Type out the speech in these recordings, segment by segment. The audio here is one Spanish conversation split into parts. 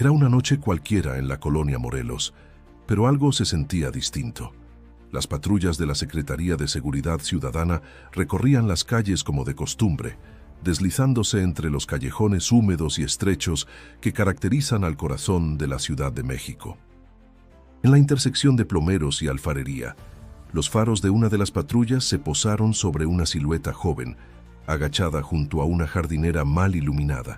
Era una noche cualquiera en la colonia Morelos, pero algo se sentía distinto. Las patrullas de la Secretaría de Seguridad Ciudadana recorrían las calles como de costumbre, deslizándose entre los callejones húmedos y estrechos que caracterizan al corazón de la Ciudad de México. En la intersección de Plomeros y Alfarería, los faros de una de las patrullas se posaron sobre una silueta joven, agachada junto a una jardinera mal iluminada.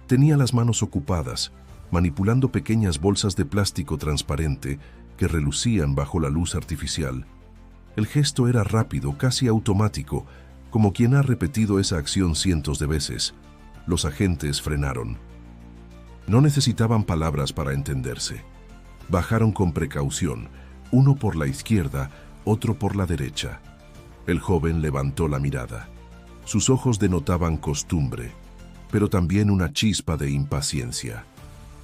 Tenía las manos ocupadas, manipulando pequeñas bolsas de plástico transparente que relucían bajo la luz artificial. El gesto era rápido, casi automático, como quien ha repetido esa acción cientos de veces. Los agentes frenaron. No necesitaban palabras para entenderse. Bajaron con precaución, uno por la izquierda, otro por la derecha. El joven levantó la mirada. Sus ojos denotaban costumbre, pero también una chispa de impaciencia.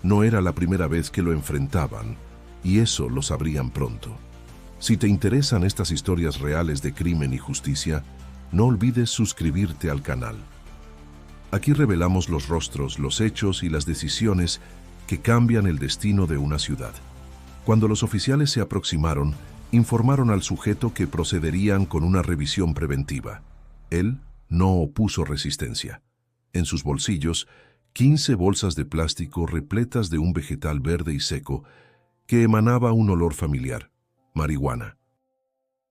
No era la primera vez que lo enfrentaban, y eso lo sabrían pronto. Si te interesan estas historias reales de crimen y justicia, no olvides suscribirte al canal. Aquí revelamos los rostros, los hechos y las decisiones que cambian el destino de una ciudad. Cuando los oficiales se aproximaron, informaron al sujeto que procederían con una revisión preventiva. Él no opuso resistencia. En sus bolsillos, 15 bolsas de plástico repletas de un vegetal verde y seco que emanaba un olor familiar, marihuana.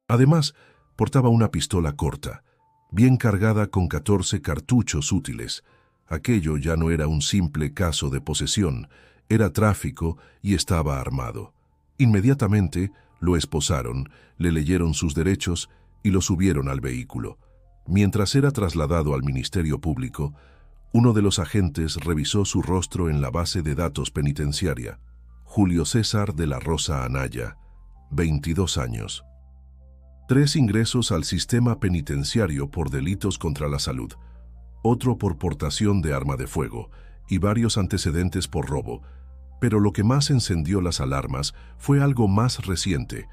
Además, portaba una pistola corta, bien cargada con 14 cartuchos útiles. Aquello ya no era un simple caso de posesión, era tráfico y estaba armado. Inmediatamente lo esposaron, le leyeron sus derechos y lo subieron al vehículo. Mientras era trasladado al Ministerio Público, uno de los agentes revisó su rostro en la base de datos penitenciaria. Julio César de la Rosa Anaya, 22 años. 3 ingresos al sistema penitenciario por delitos contra la salud, otro por portación de arma de fuego y varios antecedentes por robo. Pero lo que más encendió las alarmas fue algo más reciente,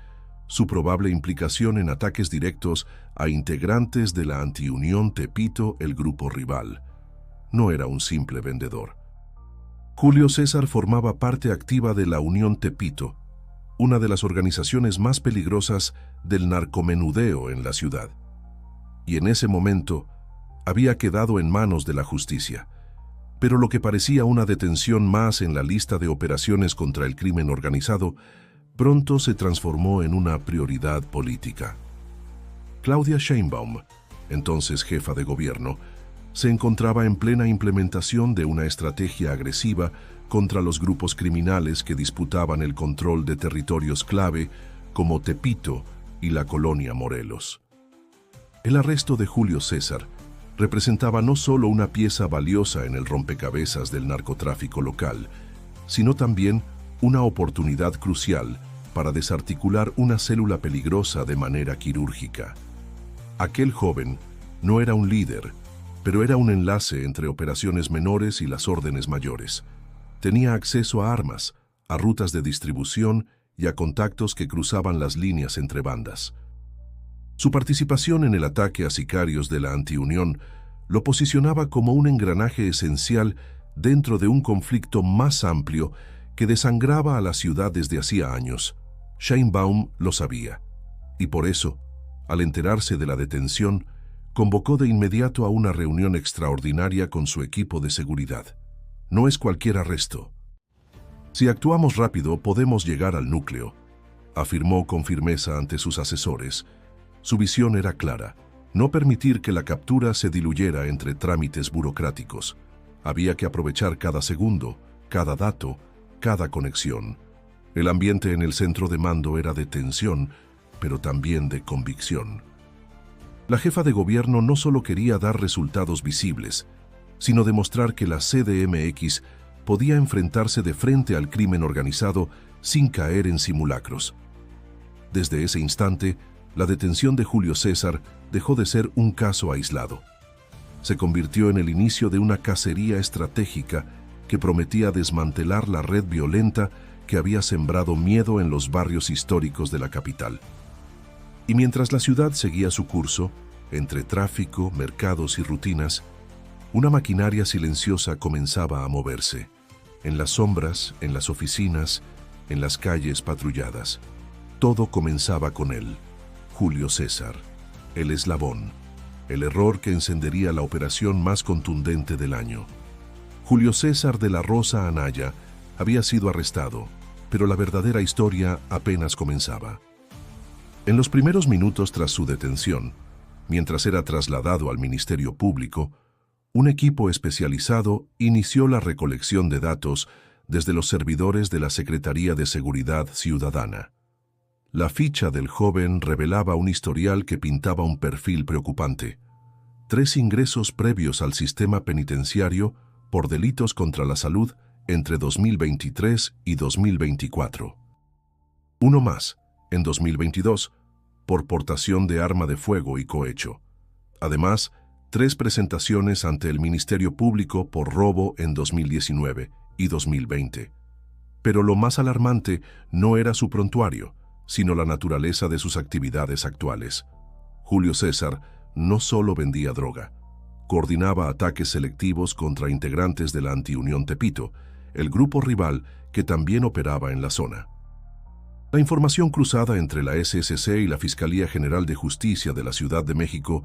su probable implicación en ataques directos a integrantes de la Antiunión Tepito, el grupo rival. No era un simple vendedor. Julio César formaba parte activa de la Unión Tepito, una de las organizaciones más peligrosas del narcomenudeo en la ciudad. Y en ese momento había quedado en manos de la justicia. Pero lo que parecía una detención más en la lista de operaciones contra el crimen organizado, pronto se transformó en una prioridad política. Claudia Sheinbaum, entonces jefa de gobierno, se encontraba en plena implementación de una estrategia agresiva contra los grupos criminales que disputaban el control de territorios clave como Tepito y la colonia Morelos. El arresto de Julio César representaba no solo una pieza valiosa en el rompecabezas del narcotráfico local, sino también una oportunidad crucial para desarticular una célula peligrosa de manera quirúrgica. Aquel joven no era un líder, pero era un enlace entre operaciones menores y las órdenes mayores. Tenía acceso a armas, a rutas de distribución y a contactos que cruzaban las líneas entre bandas. Su participación en el ataque a sicarios de la Antiunión lo posicionaba como un engranaje esencial dentro de un conflicto más amplio que desangraba a la ciudad desde hacía años. Sheinbaum lo sabía, y por eso, al enterarse de la detención, convocó de inmediato a una reunión extraordinaria con su equipo de seguridad. No es cualquier arresto. Si actuamos rápido, podemos llegar al núcleo, afirmó con firmeza ante sus asesores. Su visión era clara: no permitir que la captura se diluyera entre trámites burocráticos. Había que aprovechar cada segundo, cada dato, cada conexión. El ambiente en el centro de mando era de tensión, pero también de convicción. La jefa de gobierno no solo quería dar resultados visibles, sino demostrar que la CDMX podía enfrentarse de frente al crimen organizado sin caer en simulacros. Desde ese instante, la detención de Julio César dejó de ser un caso aislado. Se convirtió en el inicio de una cacería estratégica que prometía desmantelar la red violenta que había sembrado miedo en los barrios históricos de la capital. Y mientras la ciudad seguía su curso, entre tráfico, mercados y rutinas, una maquinaria silenciosa comenzaba a moverse. en las sombras, en las oficinas, en las calles patrulladas. Todo comenzaba con él, Julio César, el eslabón, el error que encendería la operación más contundente del año. Julio César de la Rosa Anaya había sido arrestado, pero la verdadera historia apenas comenzaba. En los primeros minutos tras su detención, mientras era trasladado al Ministerio Público, un equipo especializado inició la recolección de datos desde los servidores de la Secretaría de Seguridad Ciudadana. La ficha del joven revelaba un historial que pintaba un perfil preocupante. 3 ingresos previos al sistema penitenciario por delitos contra la salud entre 2023 y 2024. Uno más, en 2022, por portación de arma de fuego y cohecho. Además, 3 presentaciones ante el Ministerio Público por robo en 2019 y 2020. Pero lo más alarmante no era su prontuario, sino la naturaleza de sus actividades actuales. Julio César no solo vendía droga, coordinaba ataques selectivos contra integrantes de la Antiunión Tepito, el grupo rival que también operaba en la zona. La información cruzada entre la SSC y la Fiscalía General de Justicia de la Ciudad de México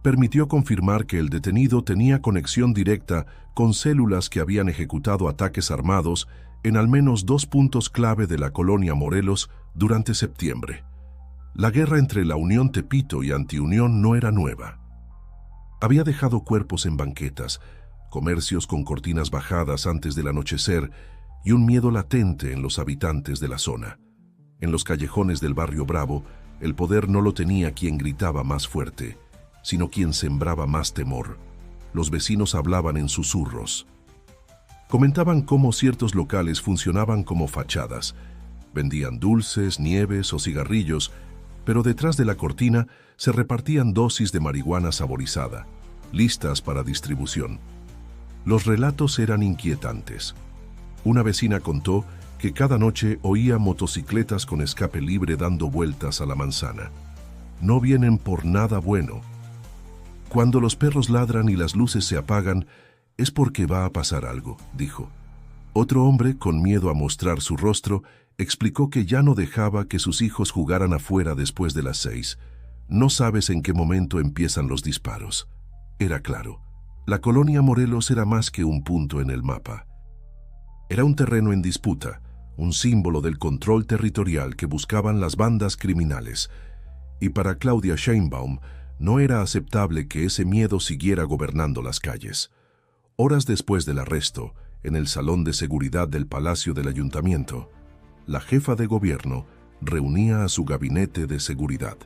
permitió confirmar que el detenido tenía conexión directa con células que habían ejecutado ataques armados en al menos 2 puntos clave de la colonia Morelos durante septiembre. La guerra entre la Unión Tepito y Antiunión no era nueva. Había dejado cuerpos en banquetas, comercios con cortinas bajadas antes del anochecer y un miedo latente en los habitantes de la zona. En los callejones del barrio Bravo, el poder no lo tenía quien gritaba más fuerte, sino quien sembraba más temor. Los vecinos hablaban en susurros. Comentaban cómo ciertos locales funcionaban como fachadas. Vendían dulces, nieves o cigarrillos, pero detrás de la cortina se repartían dosis de marihuana saborizada, listas para distribución. Los relatos eran inquietantes. Una vecina contó que cada noche oía motocicletas con escape libre dando vueltas a la manzana. No vienen por nada bueno. Cuando los perros ladran y las luces se apagan, es porque va a pasar algo, dijo. Otro hombre, con miedo a mostrar su rostro, explicó que ya no dejaba que sus hijos jugaran afuera después de las 6. No sabes en qué momento empiezan los disparos. Era claro, la colonia Morelos era más que un punto en el mapa. Era un terreno en disputa, un símbolo del control territorial que buscaban las bandas criminales. Y para Claudia Sheinbaum no era aceptable que ese miedo siguiera gobernando las calles. Horas después del arresto, en el salón de seguridad del Palacio del Ayuntamiento, la jefa de gobierno reunía a su gabinete de seguridad.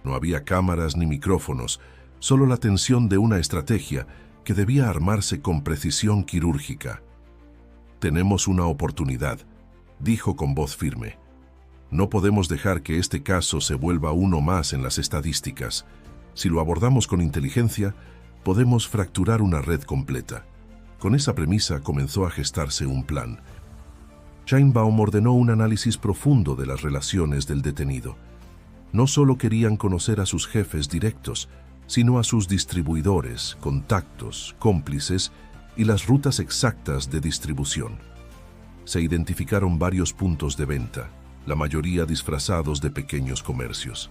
No había cámaras ni micrófonos, solo la tensión de una estrategia que debía armarse con precisión quirúrgica. «Tenemos una oportunidad», dijo con voz firme. «No podemos dejar que este caso se vuelva uno más en las estadísticas. Si lo abordamos con inteligencia, podemos fracturar una red completa». Con esa premisa comenzó a gestarse un plan. Sheinbaum ordenó un análisis profundo de las relaciones del detenido. No solo querían conocer a sus jefes directos, sino a sus distribuidores, contactos, cómplices y las rutas exactas de distribución. Se identificaron varios puntos de venta, la mayoría disfrazados de pequeños comercios.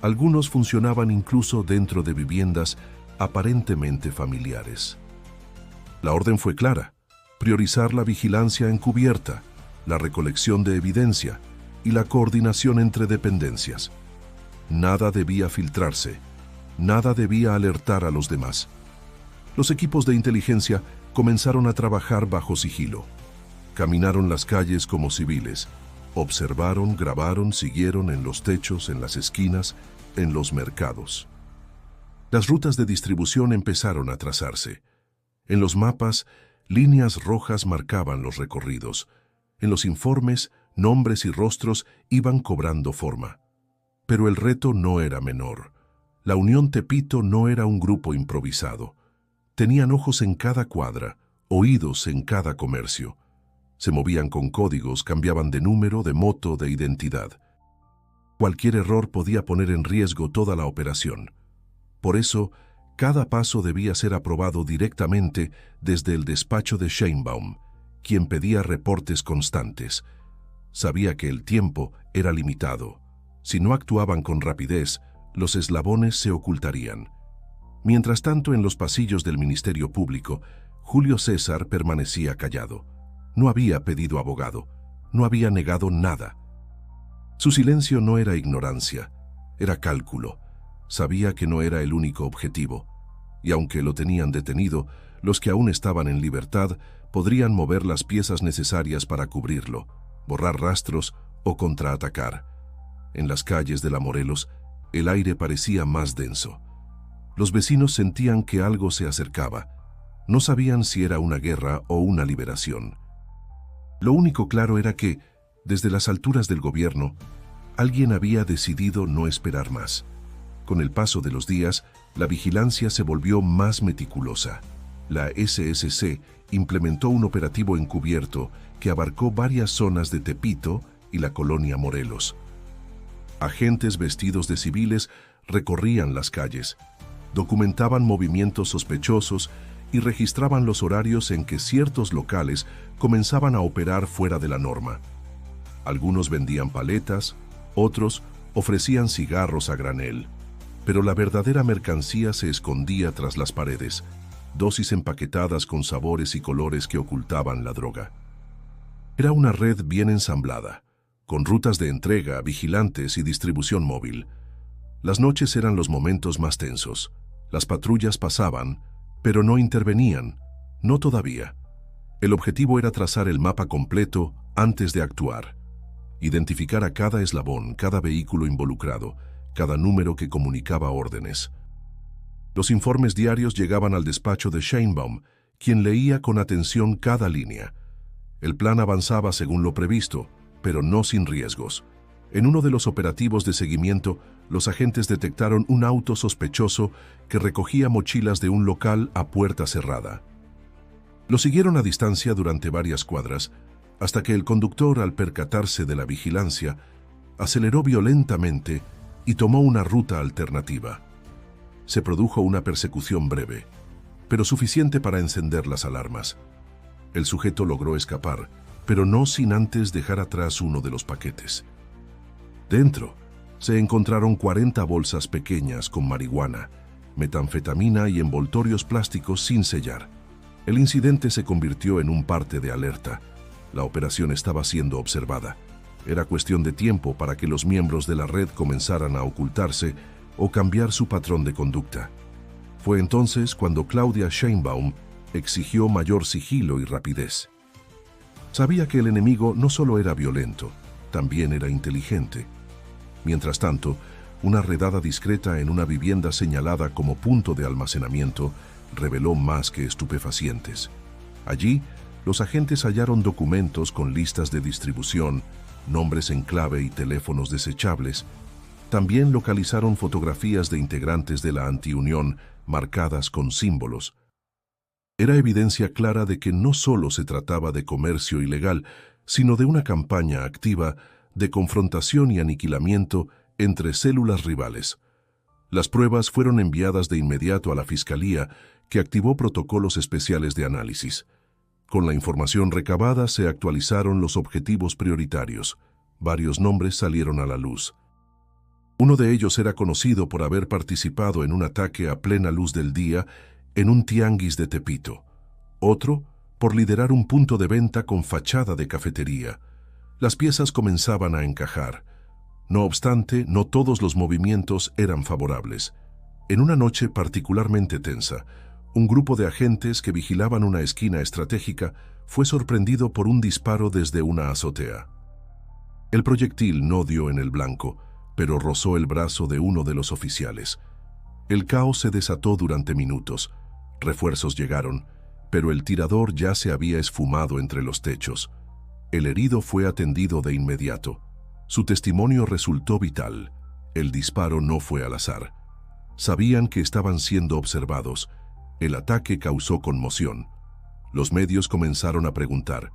Algunos funcionaban incluso dentro de viviendas aparentemente familiares. La orden fue clara: priorizar la vigilancia encubierta, la recolección de evidencia y la coordinación entre dependencias. Nada debía filtrarse, nada debía alertar a los demás. Los equipos de inteligencia comenzaron a trabajar bajo sigilo. Caminaron las calles como civiles, observaron, grabaron, siguieron en los techos, en las esquinas, en los mercados. Las rutas de distribución empezaron a trazarse. En los mapas, líneas rojas marcaban los recorridos. En los informes, nombres y rostros iban cobrando forma. Pero el reto no era menor. La Unión Tepito no era un grupo improvisado. Tenían ojos en cada cuadra, oídos en cada comercio. Se movían con códigos, cambiaban de número, de moto, de identidad. Cualquier error podía poner en riesgo toda la operación. Por eso, cada paso debía ser aprobado directamente desde el despacho de Sheinbaum, quien pedía reportes constantes. Sabía que el tiempo era limitado. Si no actuaban con rapidez, los eslabones se ocultarían. Mientras tanto, en los pasillos del Ministerio Público, Julio César permanecía callado. No había pedido abogado, no había negado nada. Su silencio no era ignorancia, era cálculo. Sabía que no era el único objetivo, y aunque lo tenían detenido, los que aún estaban en libertad podrían mover las piezas necesarias para cubrirlo, borrar rastros o contraatacar. En las calles de la Morelos, el aire parecía más denso. Los vecinos sentían que algo se acercaba. No sabían si era una guerra o una liberación. Lo único claro era que, desde las alturas del gobierno, alguien había decidido no esperar más. Con el paso de los días, la vigilancia se volvió más meticulosa. La SSC implementó un operativo encubierto que abarcó varias zonas de Tepito y la colonia Morelos. Agentes vestidos de civiles recorrían las calles, documentaban movimientos sospechosos y registraban los horarios en que ciertos locales comenzaban a operar fuera de la norma. Algunos vendían paletas, otros ofrecían cigarros a granel, pero la verdadera mercancía se escondía tras las paredes, dosis empaquetadas con sabores y colores que ocultaban la droga. Era una red bien ensamblada, con rutas de entrega, vigilantes y distribución móvil. Las noches eran los momentos más tensos. Las patrullas pasaban, pero no intervenían, no todavía. El objetivo era trazar el mapa completo antes de actuar. Identificar a cada eslabón, cada vehículo involucrado, cada número que comunicaba órdenes. Los informes diarios llegaban al despacho de Sheinbaum, quien leía con atención cada línea. El plan avanzaba según lo previsto, pero no sin riesgos. En uno de los operativos de seguimiento, los agentes detectaron un auto sospechoso que recogía mochilas de un local a puerta cerrada. Lo siguieron a distancia durante varias cuadras, hasta que el conductor, al percatarse de la vigilancia, aceleró violentamente y tomó una ruta alternativa. Se produjo una persecución breve, pero suficiente para encender las alarmas. El sujeto logró escapar, pero no sin antes dejar atrás uno de los paquetes. Dentro se encontraron 40 bolsas pequeñas con marihuana, metanfetamina y envoltorios plásticos sin sellar. El incidente se convirtió en un parte de alerta. La operación estaba siendo observada. Era cuestión de tiempo para que los miembros de la red comenzaran a ocultarse o cambiar su patrón de conducta. Fue entonces cuando Claudia Sheinbaum exigió mayor sigilo y rapidez. Sabía que el enemigo no solo era violento, también era inteligente. Mientras tanto, una redada discreta en una vivienda señalada como punto de almacenamiento reveló más que estupefacientes. Allí, los agentes hallaron documentos con listas de distribución, nombres en clave y teléfonos desechables. También localizaron fotografías de integrantes de la antiunión marcadas con símbolos. Era evidencia clara de que no solo se trataba de comercio ilegal, sino de una campaña activa de confrontación y aniquilamiento entre células rivales. Las pruebas fueron enviadas de inmediato a la Fiscalía, que activó protocolos especiales de análisis. Con la información recabada se actualizaron los objetivos prioritarios. Varios nombres salieron a la luz. Uno de ellos era conocido por haber participado en un ataque a plena luz del día en un tianguis de Tepito. Otro, por liderar un punto de venta con fachada de cafetería. Las piezas comenzaban a encajar. No obstante, no todos los movimientos eran favorables. En una noche particularmente tensa, un grupo de agentes que vigilaban una esquina estratégica fue sorprendido por un disparo desde una azotea. El proyectil no dio en el blanco, pero rozó el brazo de uno de los oficiales. El caos se desató durante minutos. Refuerzos llegaron, pero el tirador ya se había esfumado entre los techos. El herido fue atendido de inmediato. Su testimonio resultó vital. El disparo no fue al azar. Sabían que estaban siendo observados. El ataque causó conmoción. Los medios comenzaron a preguntar.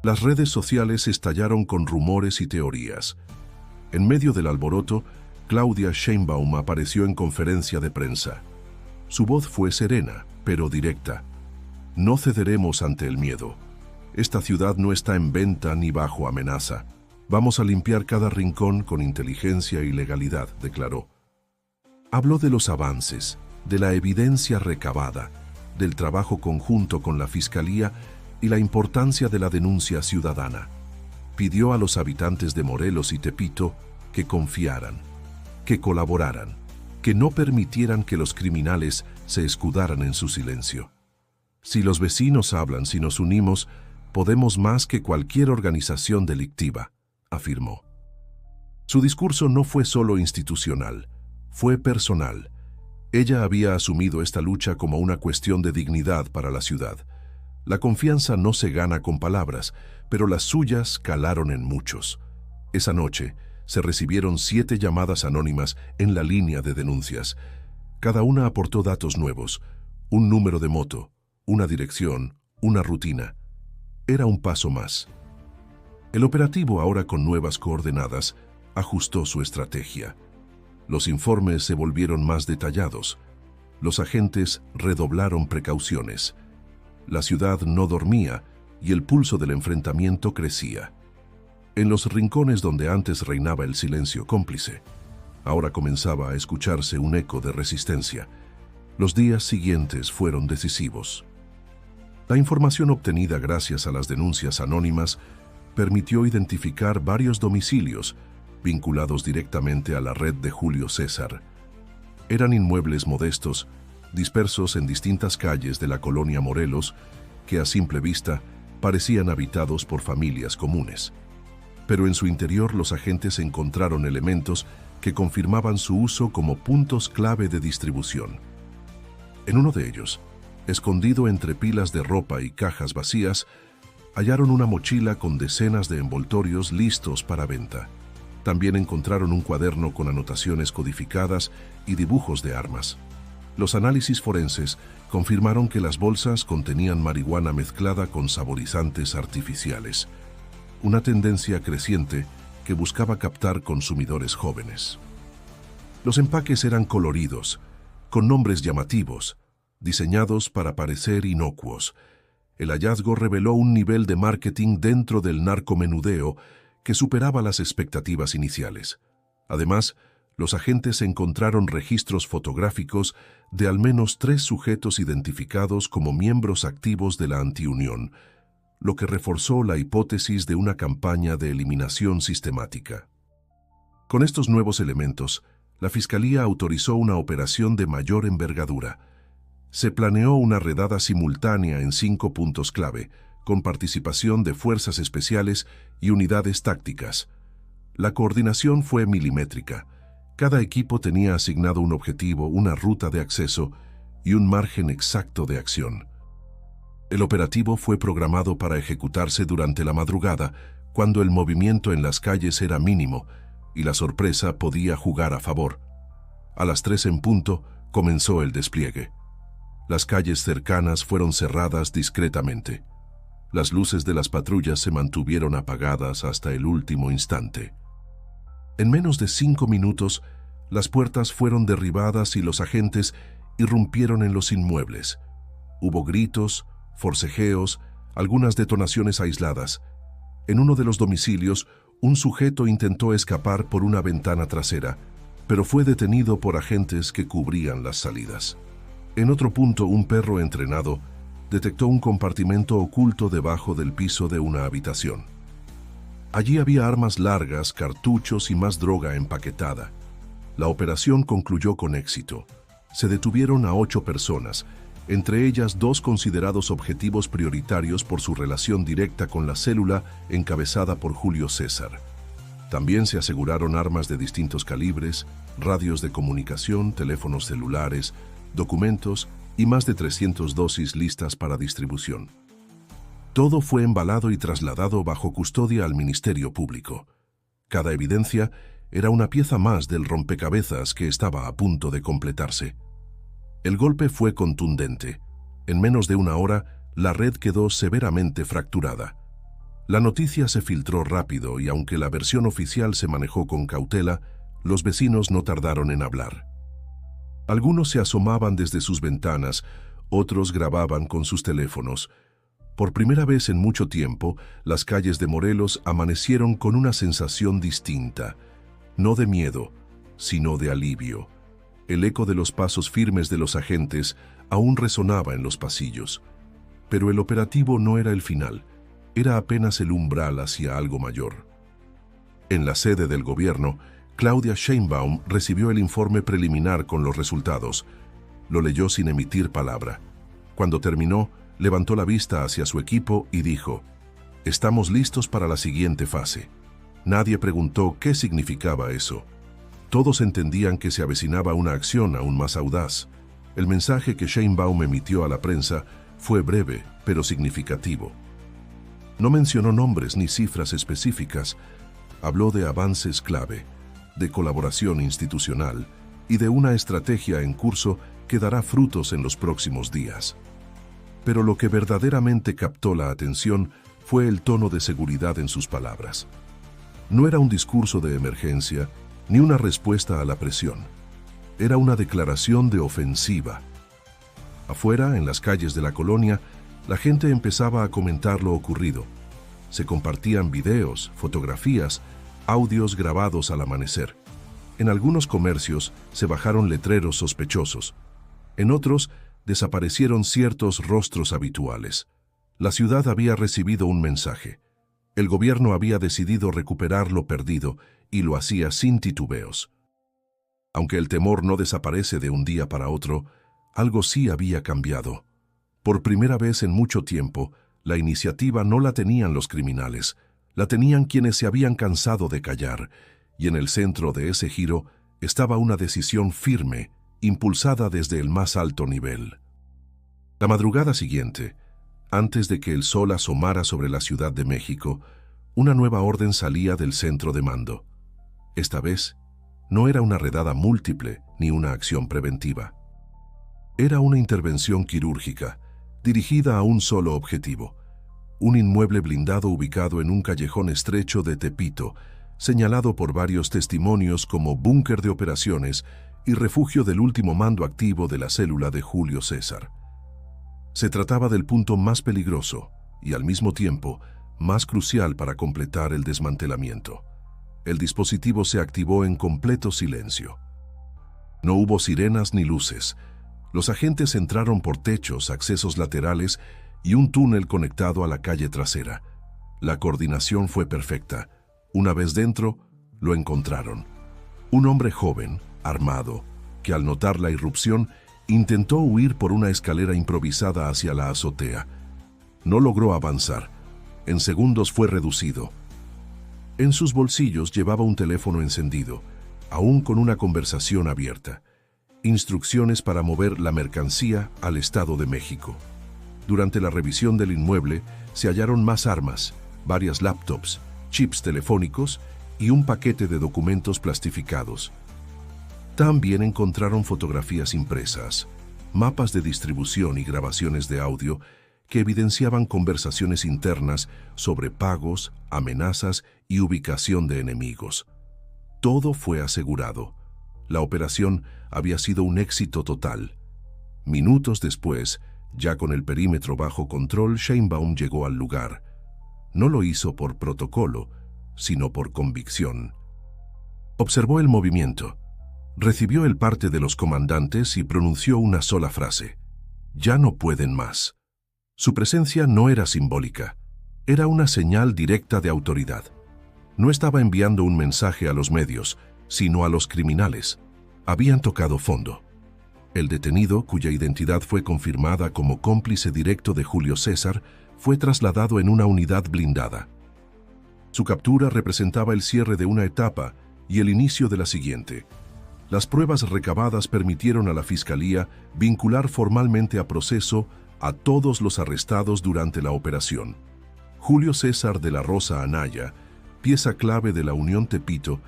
Las redes sociales estallaron con rumores y teorías. En medio del alboroto, Claudia Sheinbaum apareció en conferencia de prensa. Su voz fue serena, pero directa. No cederemos ante el miedo. Esta ciudad no está en venta ni bajo amenaza. Vamos a limpiar cada rincón con inteligencia y legalidad, declaró. Habló de los avances, de la evidencia recabada, del trabajo conjunto con la Fiscalía y la importancia de la denuncia ciudadana. Pidió a los habitantes de Morelos y Tepito que confiaran, que colaboraran, que no permitieran que los criminales se escudaran en su silencio. Si los vecinos hablan, si nos unimos, podemos más que cualquier organización delictiva, afirmó. Su discurso no fue solo institucional, fue personal. Ella había asumido esta lucha como una cuestión de dignidad para la ciudad. La confianza no se gana con palabras, pero las suyas calaron en muchos. Esa noche se recibieron 7 llamadas anónimas en la línea de denuncias. Cada una aportó datos nuevos, un número de moto, una dirección, una rutina. Era un paso más. El operativo, ahora con nuevas coordenadas, ajustó su estrategia. Los informes se volvieron más detallados. Los agentes redoblaron precauciones. La ciudad no dormía y el pulso del enfrentamiento crecía. En los rincones donde antes reinaba el silencio cómplice, ahora comenzaba a escucharse un eco de resistencia. Los días siguientes fueron decisivos. La información obtenida gracias a las denuncias anónimas permitió identificar varios domicilios vinculados directamente a la red de Julio César. Eran inmuebles modestos, dispersos en distintas calles de la colonia Morelos, que a simple vista parecían habitados por familias comunes. Pero en su interior los agentes encontraron elementos que confirmaban su uso como puntos clave de distribución. En uno de ellos, escondido entre pilas de ropa y cajas vacías, hallaron una mochila con decenas de envoltorios listos para venta. También encontraron un cuaderno con anotaciones codificadas y dibujos de armas. Los análisis forenses confirmaron que las bolsas contenían marihuana mezclada con saborizantes artificiales, una tendencia creciente que buscaba captar consumidores jóvenes. Los empaques eran coloridos, con nombres llamativos, diseñados para parecer inocuos. El hallazgo reveló un nivel de marketing dentro del narcomenudeo que superaba las expectativas iniciales. Además, los agentes encontraron registros fotográficos de al menos 3 sujetos identificados como miembros activos de la antiunión, lo que reforzó la hipótesis de una campaña de eliminación sistemática. Con estos nuevos elementos, la Fiscalía autorizó una operación de mayor envergadura. Se planeó una redada simultánea en 5 puntos clave, con participación de fuerzas especiales y unidades tácticas. La coordinación fue milimétrica. Cada equipo tenía asignado un objetivo, una ruta de acceso y un margen exacto de acción. El operativo fue programado para ejecutarse durante la madrugada, cuando el movimiento en las calles era mínimo y la sorpresa podía jugar a favor. A las 3 en punto comenzó el despliegue. Las calles cercanas fueron cerradas discretamente. Las luces de las patrullas se mantuvieron apagadas hasta el último instante. En menos de 5 minutos, las puertas fueron derribadas y los agentes irrumpieron en los inmuebles. Hubo gritos, forcejeos, algunas detonaciones aisladas. En uno de los domicilios, un sujeto intentó escapar por una ventana trasera, pero fue detenido por agentes que cubrían las salidas. En otro punto, un perro entrenado detectó un compartimento oculto debajo del piso de una habitación. Allí había armas largas, cartuchos y más droga empaquetada. La operación concluyó con éxito. Se detuvieron a 8 personas, entre ellas 2 considerados objetivos prioritarios por su relación directa con la célula encabezada por Julio César. También se aseguraron armas de distintos calibres, radios de comunicación, teléfonos celulares, documentos y más de 300 dosis listas para distribución. Todo fue embalado y trasladado bajo custodia al Ministerio Público. Cada evidencia era una pieza más del rompecabezas que estaba a punto de completarse. El golpe fue contundente. En menos de una hora, la red quedó severamente fracturada. La noticia se filtró rápido y aunque la versión oficial se manejó con cautela, los vecinos no tardaron en hablar. Algunos se asomaban desde sus ventanas, otros grababan con sus teléfonos. Por primera vez en mucho tiempo, las calles de Morelos amanecieron con una sensación distinta, no de miedo, sino de alivio. El eco de los pasos firmes de los agentes aún resonaba en los pasillos. Pero el operativo no era el final, era apenas el umbral hacia algo mayor. En la sede del gobierno, Claudia Sheinbaum recibió el informe preliminar con los resultados. Lo leyó sin emitir palabra. Cuando terminó, levantó la vista hacia su equipo y dijo: «Estamos listos para la siguiente fase». Nadie preguntó qué significaba eso. Todos entendían que se avecinaba una acción aún más audaz. El mensaje que Sheinbaum emitió a la prensa fue breve, pero significativo. No mencionó nombres ni cifras específicas. Habló de avances clave, de colaboración institucional y de una estrategia en curso que dará frutos en los próximos días. Pero lo que verdaderamente captó la atención fue el tono de seguridad en sus palabras. No era un discurso de emergencia ni una respuesta a la presión. Era una declaración de ofensiva. Afuera, en las calles de la colonia, la gente empezaba a comentar lo ocurrido. Se compartían videos, fotografías, audios grabados al amanecer. En algunos comercios se bajaron letreros sospechosos. En otros, desaparecieron ciertos rostros habituales. La ciudad había recibido un mensaje. El gobierno había decidido recuperar lo perdido y lo hacía sin titubeos. Aunque el temor no desaparece de un día para otro, algo sí había cambiado. Por primera vez en mucho tiempo, la iniciativa no la tenían los criminales, la tenían quienes se habían cansado de callar, y en el centro de ese giro estaba una decisión firme, impulsada desde el más alto nivel. La madrugada siguiente, antes de que el sol asomara sobre la Ciudad de México, una nueva orden salía del centro de mando. Esta vez, no era una redada múltiple ni una acción preventiva. Era una intervención quirúrgica, dirigida a un solo objetivo: un inmueble blindado ubicado en un callejón estrecho de Tepito, señalado por varios testimonios como búnker de operaciones y refugio del último mando activo de la célula de Julio César. Se trataba del punto más peligroso y, al mismo tiempo, más crucial para completar el desmantelamiento. El dispositivo se activó en completo silencio. No hubo sirenas ni luces. Los agentes entraron por techos, accesos laterales y un túnel conectado a la calle trasera. La coordinación fue perfecta. Una vez dentro, lo encontraron. Un hombre joven, armado, que al notar la irrupción, intentó huir por una escalera improvisada hacia la azotea. No logró avanzar. En segundos fue reducido. En sus bolsillos llevaba un teléfono encendido, aún con una conversación abierta. Instrucciones para mover la mercancía al Estado de México. Durante la revisión del inmueble se hallaron más armas, varias laptops, chips telefónicos y un paquete de documentos plastificados. También encontraron fotografías impresas, mapas de distribución y grabaciones de audio que evidenciaban conversaciones internas sobre pagos, amenazas y ubicación de enemigos. Todo fue asegurado. La operación había sido un éxito total. Minutos después, ya con el perímetro bajo control, Sheinbaum llegó al lugar. No lo hizo por protocolo, sino por convicción. Observó el movimiento. Recibió el parte de los comandantes y pronunció una sola frase: «Ya no pueden más». Su presencia no era simbólica, era una señal directa de autoridad. No estaba enviando un mensaje a los medios, sino a los criminales. Habían tocado fondo. El detenido, cuya identidad fue confirmada como cómplice directo de Julio César, fue trasladado en una unidad blindada. Su captura representaba el cierre de una etapa y el inicio de la siguiente. Las pruebas recabadas permitieron a la Fiscalía vincular formalmente a proceso a todos los arrestados durante la operación. Julio César de la Rosa Anaya, pieza clave de la Unión Tepito,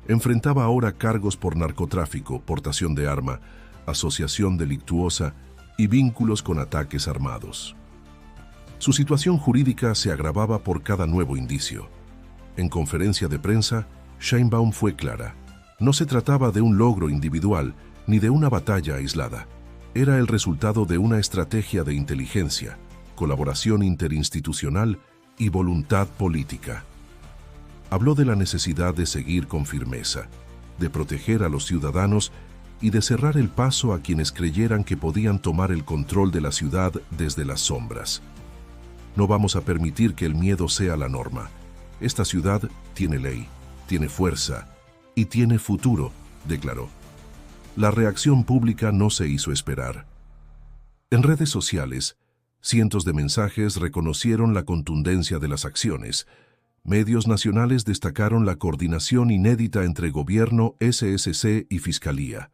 enfrentaba ahora cargos por narcotráfico, portación de arma, asociación delictuosa y vínculos con ataques armados. Su situación jurídica se agravaba por cada nuevo indicio. En conferencia de prensa, Sheinbaum fue clara. No se trataba de un logro individual ni de una batalla aislada. Era el resultado de una estrategia de inteligencia, colaboración interinstitucional y voluntad política. Habló de la necesidad de seguir con firmeza, de proteger a los ciudadanos y de cerrar el paso a quienes creyeran que podían tomar el control de la ciudad desde las sombras. No vamos a permitir que el miedo sea la norma. Esta ciudad tiene ley, tiene fuerza y tiene futuro, declaró. La reacción pública no se hizo esperar. En redes sociales, cientos de mensajes reconocieron la contundencia de las acciones. Medios nacionales destacaron la coordinación inédita entre gobierno, SSC y Fiscalía.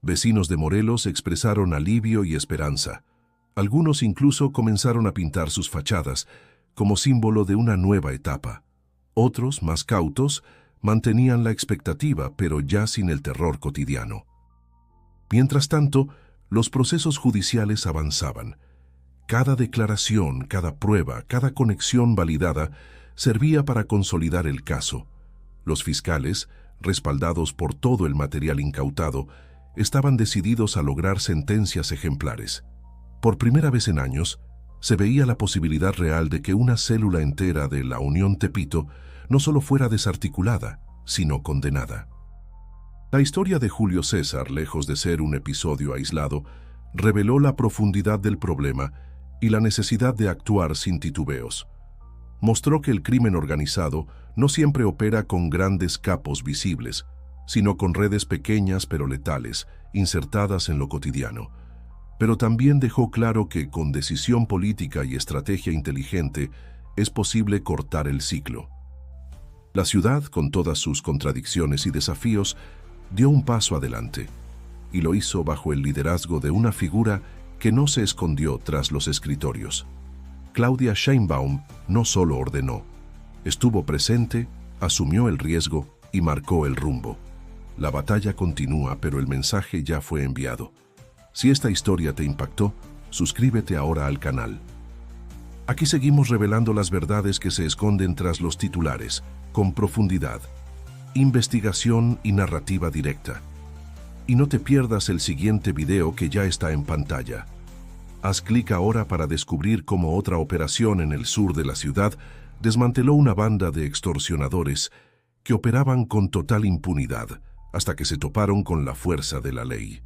Vecinos de Morelos expresaron alivio y esperanza. Algunos incluso comenzaron a pintar sus fachadas como símbolo de una nueva etapa. Otros, más cautos, mantenían la expectativa, pero ya sin el terror cotidiano. Mientras tanto, los procesos judiciales avanzaban. Cada declaración, cada prueba, cada conexión validada servía para consolidar el caso. Los fiscales, respaldados por todo el material incautado, estaban decididos a lograr sentencias ejemplares. Por primera vez en años, se veía la posibilidad real de que una célula entera de la Unión Tepito no solo fuera desarticulada, sino condenada. La historia de Julio César, lejos de ser un episodio aislado, reveló la profundidad del problema y la necesidad de actuar sin titubeos. Mostró que el crimen organizado no siempre opera con grandes capos visibles, sino con redes pequeñas pero letales, insertadas en lo cotidiano. Pero también dejó claro que con decisión política y estrategia inteligente es posible cortar el ciclo. La ciudad, con todas sus contradicciones y desafíos, dio un paso adelante, y lo hizo bajo el liderazgo de una figura que no se escondió tras los escritorios. Claudia Sheinbaum no solo ordenó, estuvo presente, asumió el riesgo y marcó el rumbo. La batalla continúa, pero el mensaje ya fue enviado. Si esta historia te impactó, suscríbete ahora al canal. Aquí seguimos revelando las verdades que se esconden tras los titulares, con profundidad, investigación y narrativa directa. Y no te pierdas el siguiente video que ya está en pantalla. Haz clic ahora para descubrir cómo otra operación en el sur de la ciudad desmanteló una banda de extorsionadores que operaban con total impunidad hasta que se toparon con la fuerza de la ley.